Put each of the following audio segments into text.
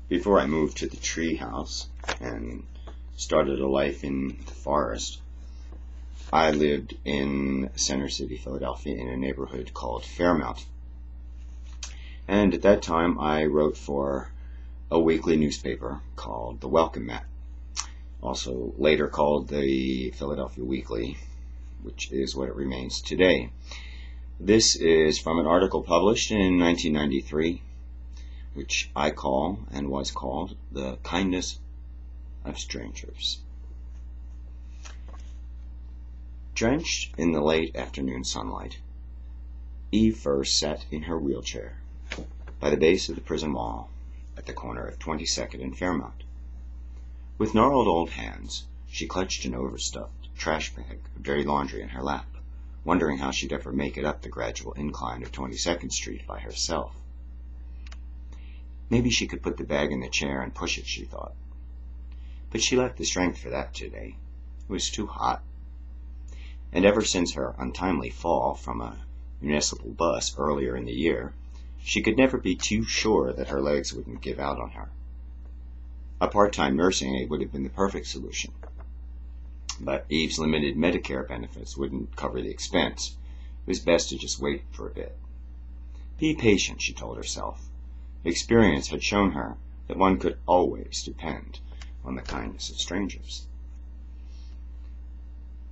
Before I moved to the tree house and started a life in the forest, I lived in Center City, Philadelphia, in a neighborhood called Fairmount. And at that time, I wrote for a weekly newspaper called The Welcome Mat, also later called the Philadelphia Weekly, which is what it remains today. This is from an article published in 1993, which I call, and was called, The Kindess of Strangers. Drenched in the late afternoon sunlight, Eve first sat in her wheelchair by the base of the prison wall at the corner of 22nd and Fairmount. With gnarled old hands, she clutched an overstuffed trash bag of dirty laundry in her lap, wondering how she'd ever make it up the gradual incline of 22nd Street by herself. Maybe she could put the bag in the chair and push it, she thought. But she lacked the strength for that today. It was too hot. And ever since her untimely fall from a municipal bus earlier in the year, she could never be too sure that her legs wouldn't give out on her. A part-time nursing aide would have been the perfect solution. But Eve's limited Medicare benefits wouldn't cover the expense. It was best to just wait for a bit. Be patient, she told herself. Experience had shown her that one could always depend on the kindness of strangers.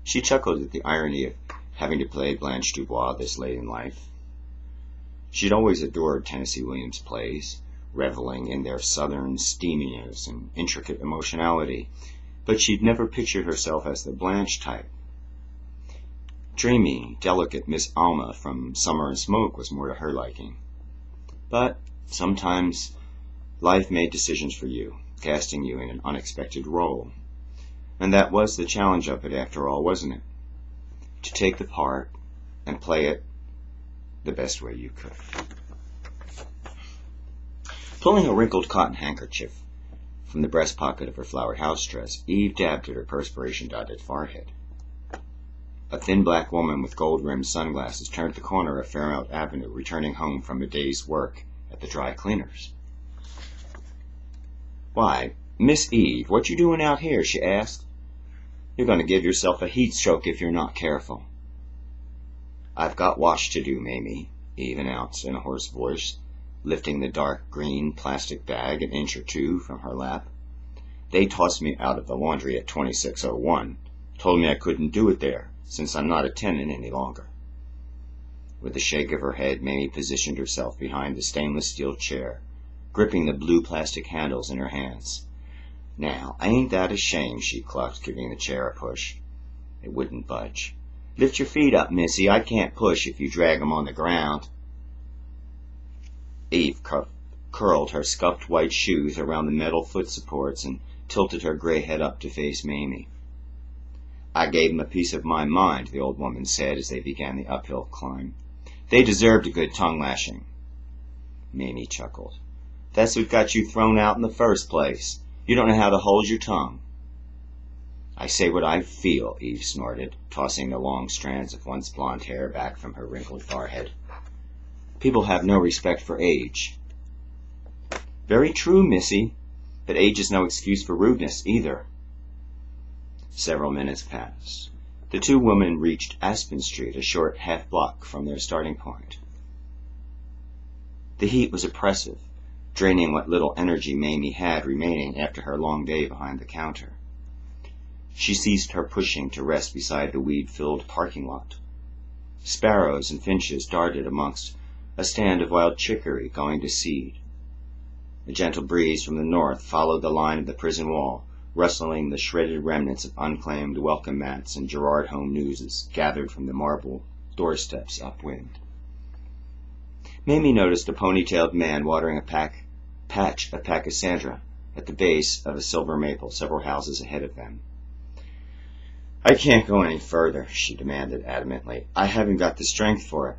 She chuckled at the irony of having to play Blanche Dubois this late in life. She'd always adored Tennessee Williams' plays, reveling in their southern steaminess and intricate emotionality, but she'd never pictured herself as the Blanche type. Dreamy, delicate Miss Alma from Summer and Smoke was more to her liking. But sometimes life made decisions for you, casting you in an unexpected role. And that was the challenge of it after all, wasn't it? To take the part and play it the best way you could. Pulling a wrinkled cotton handkerchief from the breast pocket of her flowered house dress, Eve dabbed at her perspiration-dotted forehead. A thin black woman with gold-rimmed sunglasses turned the corner of Fairmount Avenue, returning home from a day's work at the dry cleaners. "Why, Miss Eve, what you doing out here?" she asked. "You're going to give yourself a heat stroke if you're not careful." "I've got wash to do, Mamie," Eve announced in a hoarse voice, lifting the dark green plastic bag an inch or two from her lap. "They tossed me out of the laundry at 2601, told me I couldn't do it there, since I'm not a tenant any longer." With a shake of her head, Mamie positioned herself behind the stainless steel chair, gripping the blue plastic handles in her hands. "Now, ain't that a shame?" she clucked, giving the chair a push. It wouldn't budge. "Lift your feet up, Missy. I can't push if you drag 'em on the ground." Eve curled her scuffed white shoes around the metal foot supports and tilted her gray head up to face Mamie. "I gave 'em a piece of my mind," the old woman said as they began the uphill climb. "They deserved a good tongue lashing." Mamie chuckled. "That's what got you thrown out in the first place. You don't know how to hold your tongue." "I say what I feel," Eve snorted, tossing the long strands of once blonde hair back from her wrinkled forehead. "People have no respect for age." "Very true, Missy, but age is no excuse for rudeness, either." Several minutes passed. The two women reached Aspen Street, a short half-block from their starting point. The heat was oppressive, draining what little energy Mamie had remaining after her long day behind the counter. She ceased her pushing to rest beside the weed-filled parking lot. Sparrows and finches darted amongst a stand of wild chicory going to seed. A gentle breeze from the north followed the line of the prison wall, rustling the shredded remnants of unclaimed welcome mats and Gerard Home Newses gathered from the marble doorsteps upwind. Mamie noticed a ponytailed man watering a patch of pachysandra at the base of a silver maple several houses ahead of them. "I can't go any further," she demanded adamantly. "I haven't got the strength for it."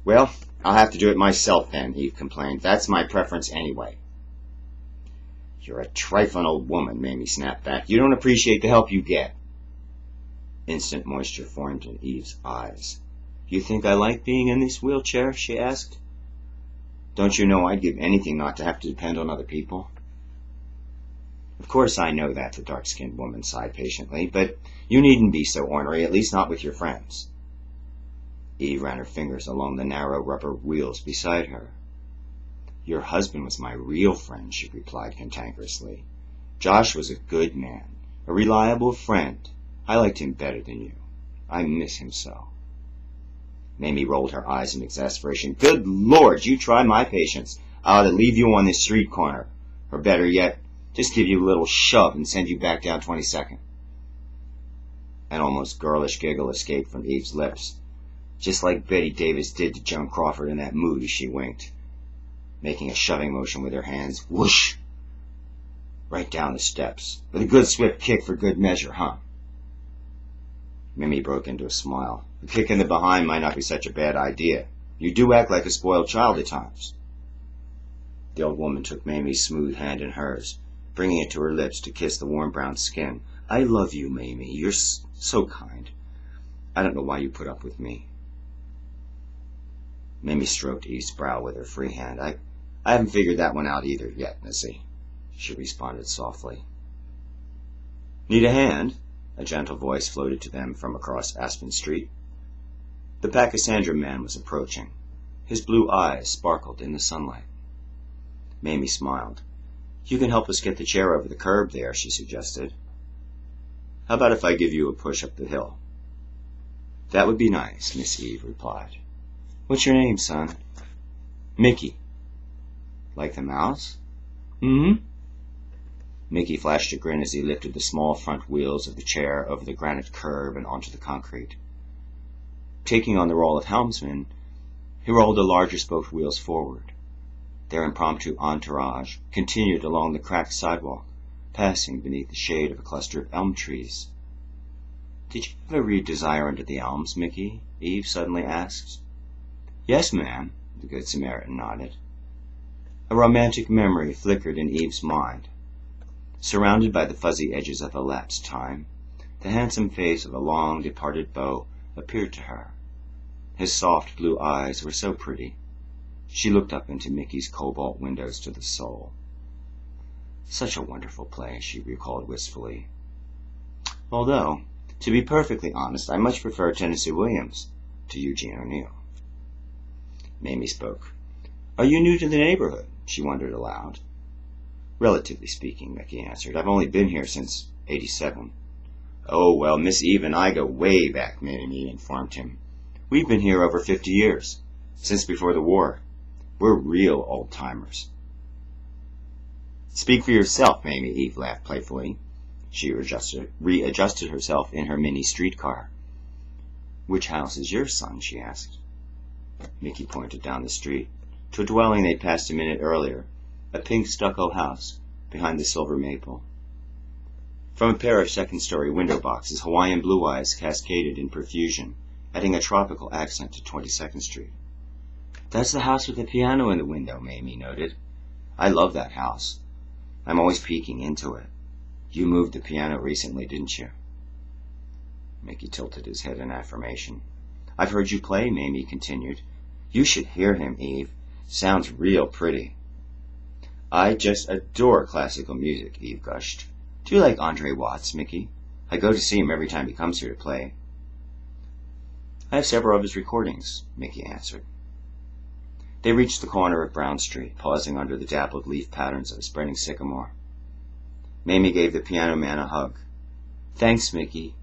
"Well, I'll have to do it myself then," Eve complained. "That's my preference anyway." "You're a trifling old woman," Mamie snapped back. "You don't appreciate the help you get." Instant moisture formed in Eve's eyes. "You think I like being in this wheelchair?" she asked. Don't you know I'd give anything not to have to depend on other people? Of course I know that, the dark-skinned woman sighed patiently, but you needn't be so ornery, at least not with your friends. Eve ran her fingers along the narrow rubber wheels beside her. Your husband was my real friend, she replied cantankerously. Josh was a good man, a reliable friend. I liked him better than you. I miss him so. Mamie rolled her eyes in exasperation. Good Lord, you try my patience. I ought to leave you on this street corner. Or better yet, just give you a little shove and send you back down 22nd. An almost girlish giggle escaped from Eve's lips. Just like Betty Davis did to Joan Crawford in that movie, she winked, making a shoving motion with her hands. Whoosh! Right down the steps, with a good swift kick for good measure, huh? Mamie broke into a smile. A kick in the behind might not be such a bad idea. You do act like a spoiled child at times. The old woman took Mamie's smooth hand in hers, bringing it to her lips to kiss the warm brown skin. I love you, Mamie. You're so kind. I don't know why you put up with me. Mamie stroked Eve's brow with her free hand. I haven't figured that one out either yet, Missy, she responded softly. Need a hand? A gentle voice floated to them from across Aspen Street. The Pachysandra man was approaching. His blue eyes sparkled in the sunlight. Mamie smiled. You can help us get the chair over the curb there, she suggested. How about if I give you a push up the hill? That would be nice, Miss Eve replied. What's your name, son? Mickey. Like the mouse? Mm-hmm. Mickey flashed a grin as he lifted the small front wheels of the chair over the granite curb and onto the concrete. Taking on the role of helmsman, he rolled the larger spoked wheels forward. Their impromptu entourage continued along the cracked sidewalk, passing beneath the shade of a cluster of elm trees. Did you ever read Desire Under the Elms, Mickey? Eve suddenly asked. Yes, ma'am, the Good Samaritan nodded. A romantic memory flickered in Eve's mind. Surrounded by the fuzzy edges of elapsed time, the handsome face of a long-departed beau appeared to her. His soft blue eyes were so pretty. She looked up into Mickey's cobalt windows to the soul. Such a wonderful play, she recalled wistfully. Although, to be perfectly honest, I much prefer Tennessee Williams to Eugene O'Neill. Mamie spoke. Are you new to the neighborhood? She wondered aloud. Relatively speaking, Mickey answered. I've only been here since '87. Oh, well, Miss Eve and I go way back, Mamie informed him. We've been here over 50 years, since before the war. We're real old-timers. Speak for yourself, Mamie, Eve laughed playfully. She readjusted herself in her mini streetcar. Which house is yours, son? She asked. Mickey pointed down the street to a dwelling they'd passed a minute earlier, a pink stucco house behind the silver maple. From a pair of second-story window boxes, Hawaiian blue eyes cascaded in profusion, adding a tropical accent to 22nd Street. That's the house with the piano in the window, Mamie noted. I love that house. I'm always peeking into it. You moved the piano recently, didn't you? Mickey tilted his head in affirmation. I've heard you play, Mamie continued. You should hear him, Eve. Sounds real pretty. I just adore classical music, Eve gushed. Do you like Andre Watts, Mickey? I go to see him every time he comes here to play. I have several of his recordings, Mickey answered. They reached the corner of Brown Street, pausing under the dappled leaf patterns of a spreading sycamore. Mamie gave the piano man a hug. Thanks, Mickey.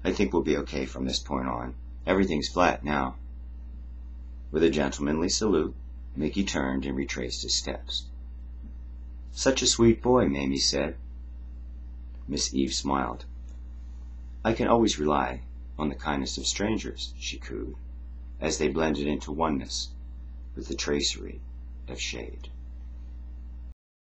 I think we'll be okay from this point on. Everything's flat now. With a gentlemanly salute, Mickey turned and retraced his steps. Such a sweet boy, Mamie said. Miss Eve smiled. I can always rely on the kindness of strangers, she cooed, as they blended into oneness with the tracery of shade.